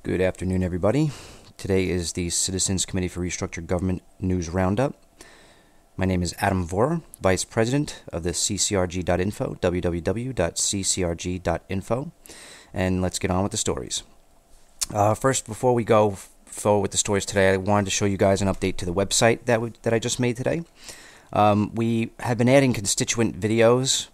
Good afternoon, everybody. Today is the Citizens Committee for Restructured Government News Roundup. My name is Adam Vorer, Vice President of the ccrg.info, www.ccrg.info, and let's get on with the stories. First, before we go forward with the stories today, I wanted to show you guys an update to the website that I just made today. We have been adding constituent videos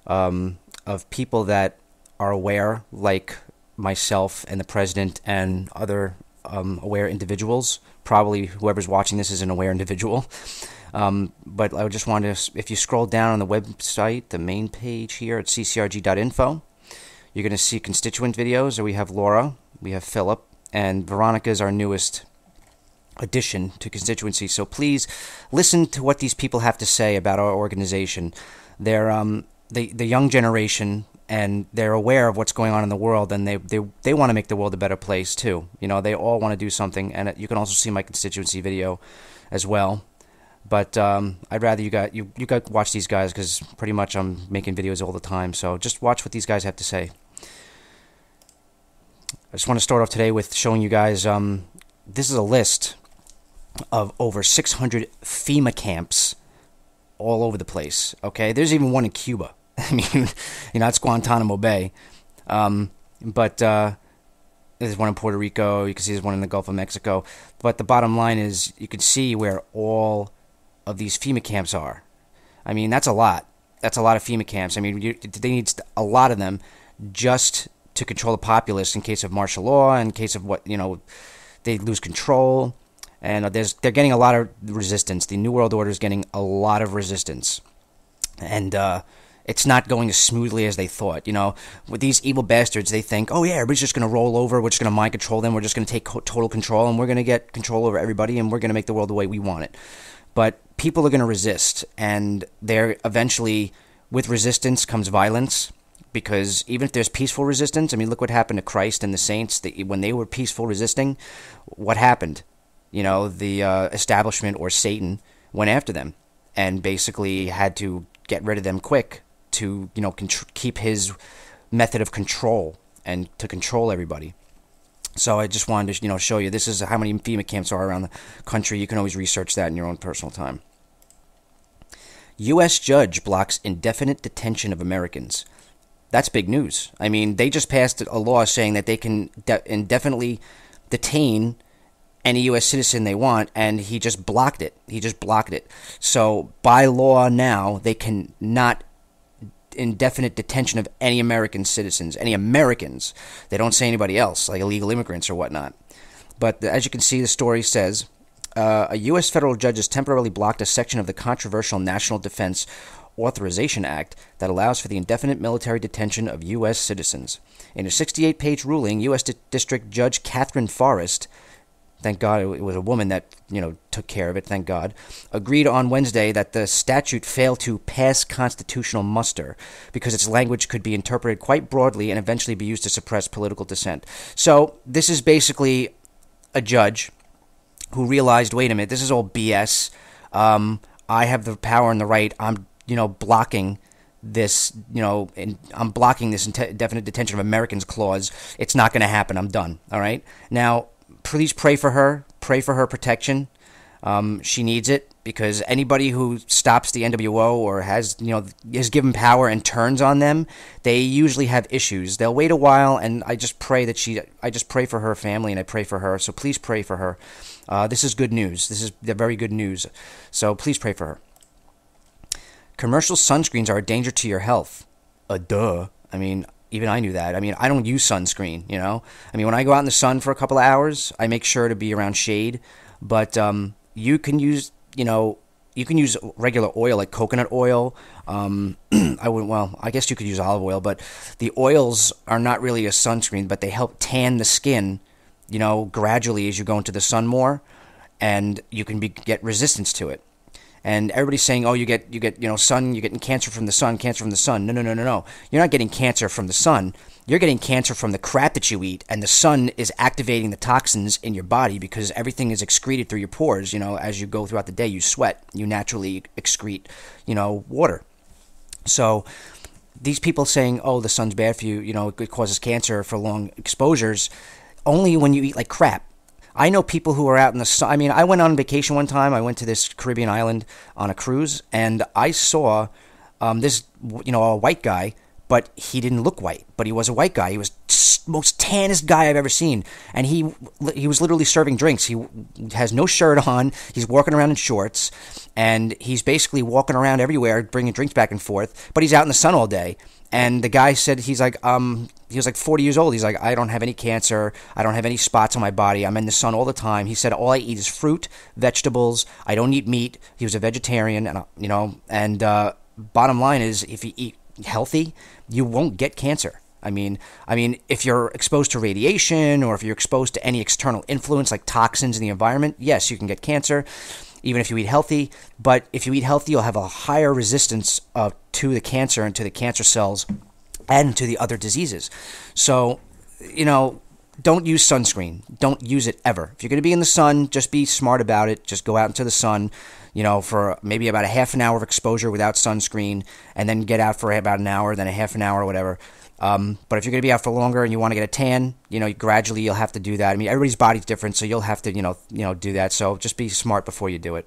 of people that are aware, like myself and the president and other aware individuals. Probably whoever's watching this is an aware individual. But I just wanted to, if you scroll down on the website, the main page here at ccrg.info, you're going to see constituent videos. We have Laura, we have Philip, and Veronica is our newest addition to constituency. So please listen to what these people have to say about our organization. They're the young generation, and they're aware of what's going on in the world, and they want to make the world a better place too. You know, they all want to do something, and you can also see my constituency video as well. But I'd rather you guys watch these guys, because pretty much I'm making videos all the time. So just watch what these guys have to say. I just want to start off today with showing you guys, this is a list of over 600 FEMA camps all over the place. Okay, there's even one in Cuba. I mean, it's Guantanamo Bay. But there's one in Puerto Rico. You can see there's one in the Gulf of Mexico. But the bottom line is, you can see where all of these FEMA camps are. I mean, that's a lot. That's a lot of FEMA camps. I mean, they need a lot of them just to control the populace in case of martial law, in case of they lose control. And they're getting a lot of resistance. The New World Order is getting a lot of resistance. And it's not going as smoothly as they thought. With these evil bastards, they think, oh yeah, everybody's just going to roll over, we're just going to mind control them, we're just going to take total control, and we're going to get control over everybody, and we're going to make the world the way we want it. But people are going to resist, and they're eventually, with resistance comes violence, because even if there's peaceful resistance, I mean, look what happened to Christ and the saints. When they were peaceful resisting, what happened? The establishment, or Satan, went after them and basically had to get rid of them quick to keep his method of control and to control everybody. So I just wanted to show you, this is how many FEMA camps are around the country. You can always research that in your own personal time. U.S. judge blocks indefinite detention of Americans. That's big news. I mean, they just passed a law saying that they can indefinitely detain any U.S. citizen they want, and he just blocked it. So by law now, they can not indefinite detention of any American citizens, any Americans. They don't say anybody else, like illegal immigrants or whatnot. But as you can see, the story says, a U.S. federal judge has temporarily blocked a section of the controversial National Defense Authorization Act that allows for the indefinite military detention of U.S. citizens. In a 68-page ruling, U.S. District Judge Catherine Forrest, thank God it was a woman that, took care of it, thank God, agreed on Wednesday that the statute failed to pass constitutional muster because its language could be interpreted quite broadly and eventually be used to suppress political dissent. So this is basically a judge who realized, wait a minute, this is all BS. I have the power and the right. I'm, blocking this, I'm blocking this indefinite detention of Americans clause. It's not going to happen. I'm done. All right. Now, please pray for her protection. She needs it, because anybody who stops the NWO or has is given power and turns on them, they usually have issues. They'll wait a while, and I just pray for her family, and I pray for her. So please pray for her. This is good news. This is very good news. So please pray for her. Commercial sunscreens are a danger to your health. Duh. I mean, even I knew that. I mean, I don't use sunscreen, I mean, when I go out in the sun for a couple of hours, I make sure to be around shade. But you can use, regular oil, like coconut oil. I guess you could use olive oil, but the oils are not really a sunscreen, but they help tan the skin, gradually as you go into the sun more, and you can get resistance to it. And everybody's saying, oh, you get sun, you're getting cancer from the sun. No. You're not getting cancer from the sun. You're getting cancer from the crap that you eat, and the sun is activating the toxins in your body because everything is excreted through your pores. As you go throughout the day, you sweat. You naturally excrete, water. So these people saying, oh, the sun's bad for you, it causes cancer for long exposures, only when you eat like crap. I know people who are out in the sun. I mean, I went on vacation one time. I went to this Caribbean island on a cruise, and I saw this, a white guy, but he didn't look white, but he was a white guy. He was most tannest guy I've ever seen, and he was literally serving drinks. He has no shirt on. He's walking around in shorts, and he's basically walking around everywhere, bringing drinks back and forth. But he's out in the sun all day. And the guy said he was like 40 years old. He's like, I don't have any cancer. I don't have any spots on my body. I'm in the sun all the time. He said, all I eat is fruit, vegetables. I don't eat meat. He was a vegetarian, and bottom line is, if you eat healthy, you won't get cancer. I mean, if you're exposed to radiation or if you're exposed to any external influence like toxins in the environment, yes, you can get cancer, even if you eat healthy. But if you eat healthy, you'll have a higher resistance to the cancer and to the cancer cells and to the other diseases. So, don't use sunscreen. Don't use it ever. If you're going to be in the sun, just be smart about it. Just go out into the sun, for maybe about a half an hour of exposure without sunscreen, and then get out for about an hour, then a half an hour or whatever. But if you're going to be out for longer and you want to get a tan, gradually you'll have to do that. I mean, everybody's body's different, so you'll have to, do that. So just be smart before you do it.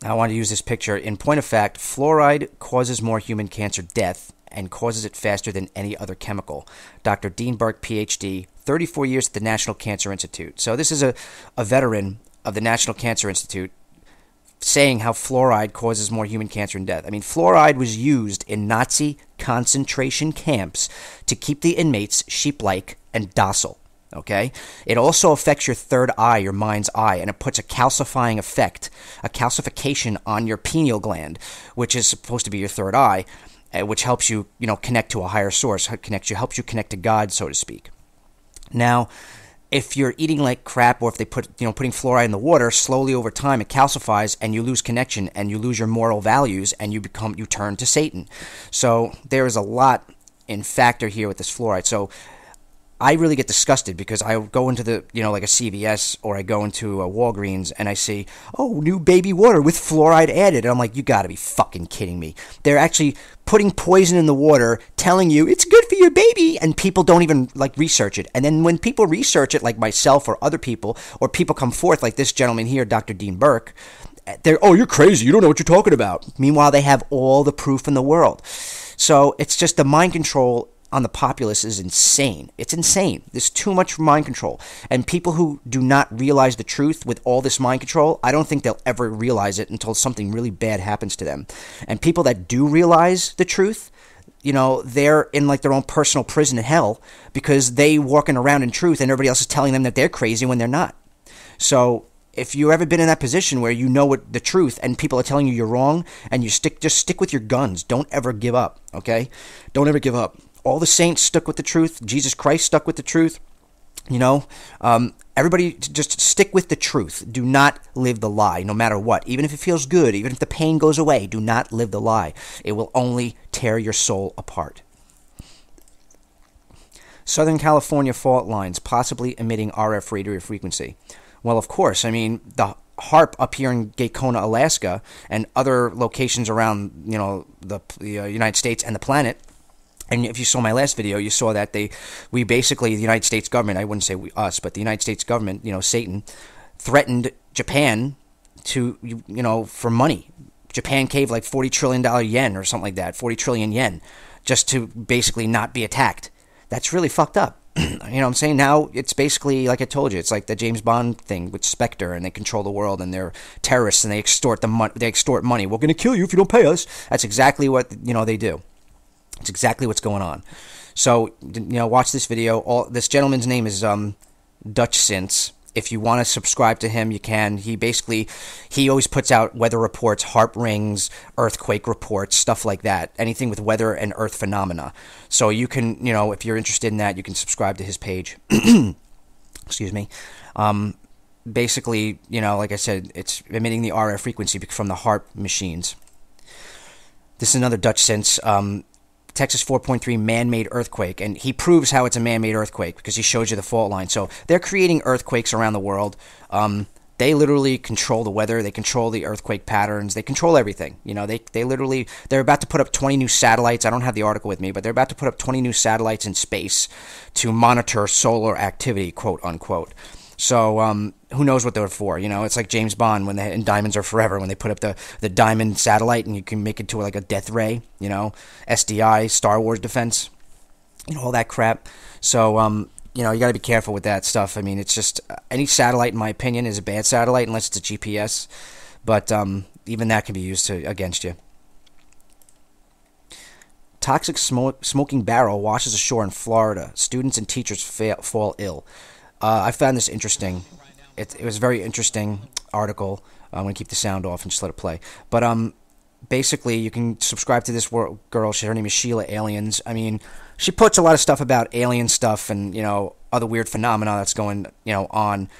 I want to use this picture. In point of fact, fluoride causes more human cancer death and causes it faster than any other chemical. Dr. Dean Burke, PhD, 34 years at the National Cancer Institute. So this is a veteran of the National Cancer Institute saying how fluoride causes more human cancer and death. I mean, fluoride was used in Nazi concentration camps to keep the inmates sheep-like and docile. Okay? It also affects your third eye, your mind's eye, and it puts a calcifying effect, a calcification on your pineal gland, which is supposed to be your third eye, which helps you, connect to a higher source, helps you connect to God, so to speak. Now, if you're eating like crap, or if they putting fluoride in the water, slowly over time it calcifies and you lose connection and you lose your moral values and you turn to Satan. So there is a lot in factor here with this fluoride. So I really get disgusted because I go into the, like a CVS or I go into a Walgreens and I see, new baby water with fluoride added. And I'm like, you gotta be fucking kidding me. They're actually putting poison in the water, telling you it's good for your baby, and people don't even research it. And then when people research it, like myself or other people, or people come forth like this gentleman here, Dr. Dean Burke, you're crazy, you don't know what you're talking about. Meanwhile, they have all the proof in the world. So it's just the mind control on the populace is insane. It's insane. There's too much mind control. And people who do not realize the truth with all this mind control, I don't think they'll ever realize it until something really bad happens to them. And people that do realize the truth, they're in their own personal prison in hell because they walking around in truth and everybody else is telling them that they're crazy when they're not. So if you've ever been in that position where you know what the truth and people are telling you you're wrong and just stick with your guns. Don't ever give up, okay? Don't ever give up. All the saints stuck with the truth. Jesus Christ stuck with the truth. Everybody just stick with the truth. Do not live the lie, no matter what. Even if it feels good, even if the pain goes away, do not live the lie. It will only tear your soul apart. Southern California fault lines possibly emitting RF radio frequency. Well, of course. I mean, the HARP up here in Gacona, Alaska, and other locations around, the United States and the planet. And if you saw my last video, you saw that the United States government, I wouldn't say us, but the United States government, Satan, threatened Japan for money. Japan gave like $40 trillion yen or something like that, 40 trillion yen, just to basically not be attacked. That's really fucked up. You know what I'm saying? Now it's basically, like I told you, it's like the James Bond thing with Spectre, and they control the world, and they're terrorists, and they extort money. We're going to kill you if you don't pay us. That's exactly what, they do. It's exactly what's going on. So, watch this video. This gentleman's name is Dutch Since. If you want to subscribe to him, you can. He always puts out weather reports, HARP rings, earthquake reports, stuff like that. Anything with weather and earth phenomena. So you can, if you're interested in that, you can subscribe to his page. Excuse me. Basically, like I said, it's emitting the RF frequency from the HARP machines. This is another Dutch Since. Texas 4.3 man-made earthquake, and he proves how it's a man-made earthquake because he shows you the fault line. So they're creating earthquakes around the world. They literally control the weather. They control the earthquake patterns. They control everything. They're about to put up 20 new satellites. I don't have the article with me, but they're about to put up 20 new satellites in space to monitor solar activity, quote unquote. So who knows what they're for? It's like James Bond in Diamonds Are Forever, when they put up the diamond satellite and you can make it to like a death ray, SDI, Star Wars defense, all that crap. So, you got to be careful with that stuff. I mean, it's just any satellite, in my opinion, is a bad satellite unless it's a GPS. But even that can be used against you. Toxic smoking barrel washes ashore in Florida. Students and teachers fall ill. I found this interesting. It was a very interesting article. I'm going to keep the sound off and just let it play. But basically, you can subscribe to this girl. Her name is Sheila Aliens. I mean, she puts a lot of stuff about alien stuff and, other weird phenomena that's going, on.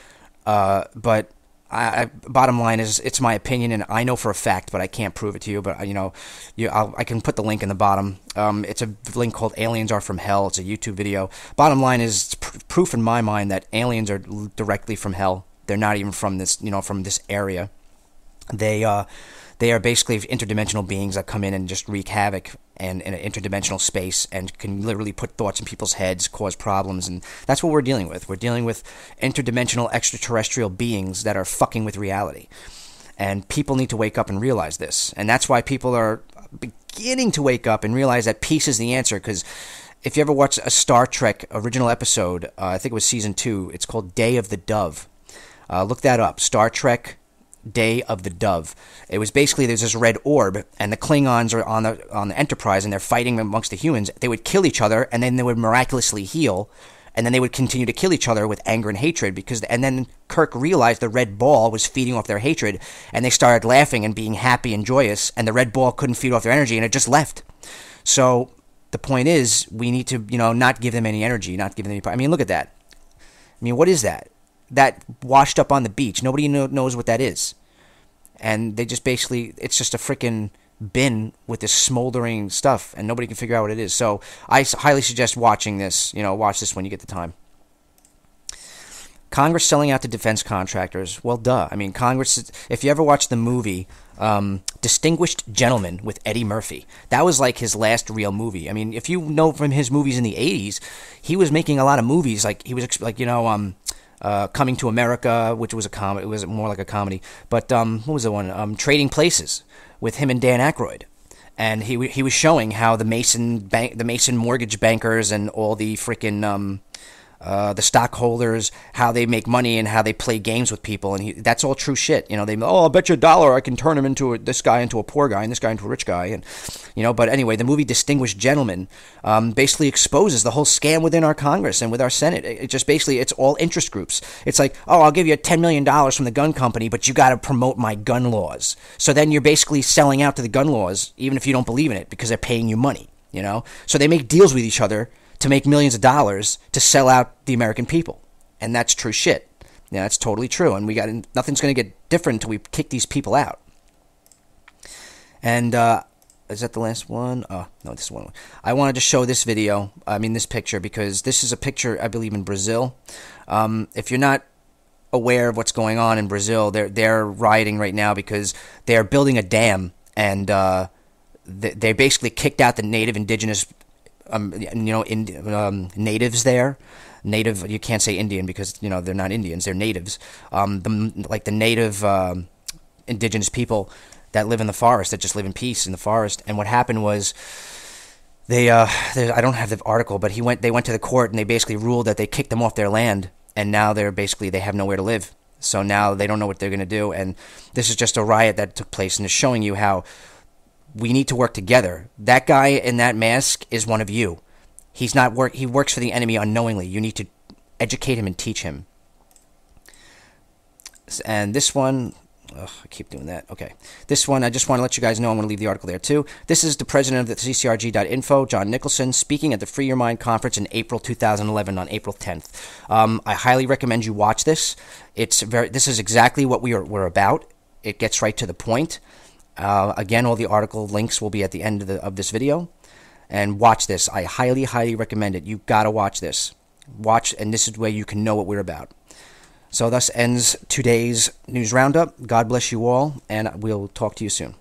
But bottom line is, it's my opinion, and I know for a fact, but I can't prove it to you. But, I can put the link in the bottom. It's a link called Aliens Are From Hell. It's a YouTube video. Bottom line is, it's proof in my mind that aliens are directly from hell. They're not even from this, from this area. They are basically interdimensional beings that come in and just wreak havoc in an interdimensional space and can literally put thoughts in people's heads, cause problems, and that's what we're dealing with. We're dealing with interdimensional extraterrestrial beings that are fucking with reality. And people need to wake up and realize this. And that's why people are beginning to wake up and realize that peace is the answer, because if you ever watch a Star Trek original episode, I think it was season 2, it's called Day of the Dove. Look that up, Star Trek Day of the Dove. It was basically, there's this red orb, and the Klingons are on the Enterprise, and they're fighting amongst the humans. They would kill each other, and then they would miraculously heal, and then they would continue to kill each other with anger and hatred, and then Kirk realized the red ball was feeding off their hatred, and they started laughing and being happy and joyous, and the red ball couldn't feed off their energy, and it just left. So the point is, we need to, not give them any energy, not give them any. I mean, look at that. I mean, what is that? That washed up on the beach. Nobody knows what that is. And they just basically, it's just a freaking bin with this smoldering stuff, and nobody can figure out what it is. So I highly suggest watching this. Watch this when you get the time. Congress selling out to defense contractors. Well, duh. I mean, Congress, if you ever watch the movie Distinguished Gentleman with Eddie Murphy, that was like his last real movie. I mean, if you know from his movies in the 80s, he was making a lot of movies. Like, he was like, Coming to America, which was a comedy. It was more like a comedy. But what was the one? Trading Places with him and Dan Aykroyd, and he was showing how the Mason mortgage bankers and all the freaking the stockholders, how they make money and how they play games with people, and that's all true shit. I'll bet you $1 I can turn him this guy into a poor guy and this guy into a rich guy, and But anyway, the movie Distinguished Gentleman basically exposes the whole scam within our Congress and with our Senate. It just basically, it's all interest groups. It's like, I'll give you $10 million from the gun company, but you got to promote my gun laws. So then you're basically selling out to the gun laws, even if you don't believe in it, because they're paying you money. So they make deals with each other to make millions of dollars to sell out the American people. And that's true shit. That's totally true. And nothing's going to get different until we kick these people out. And is that the last one? Oh, no, this is one. I wanted to show this video, this picture, because this is a picture, I believe, in Brazil. If you're not aware of what's going on in Brazil, they're rioting right now because they're building a dam, and they basically kicked out the native indigenous natives there. Native, you can't say Indian because, they're not Indians, they're natives. The native indigenous people that live in the forest, that just live in peace in the forest. And what happened was, I don't have the article, but they went to the court and they basically ruled that they kicked them off their land, and now they have nowhere to live. So now they don't know what they're going to do. And this is just a riot that took place, and it's showing you how we need to work together. That guy in that mask is one of you. He works for the enemy unknowingly. You need to educate him and teach him. And this one, I keep doing that. Okay. This one, I just want to let you guys know, I'm going to leave the article there too. This is the president of the ccrg.info, John Nicholson, speaking at the Free Your Mind conference in April 2011 on April 10th. I highly recommend you watch this. This is exactly what we're about. It gets right to the point. Again, all the article links will be at the end of this video. And watch this. I highly, highly recommend it. You got to watch this. And this is where you can know what we're about. So thus ends today's news roundup. God bless you all, and we'll talk to you soon.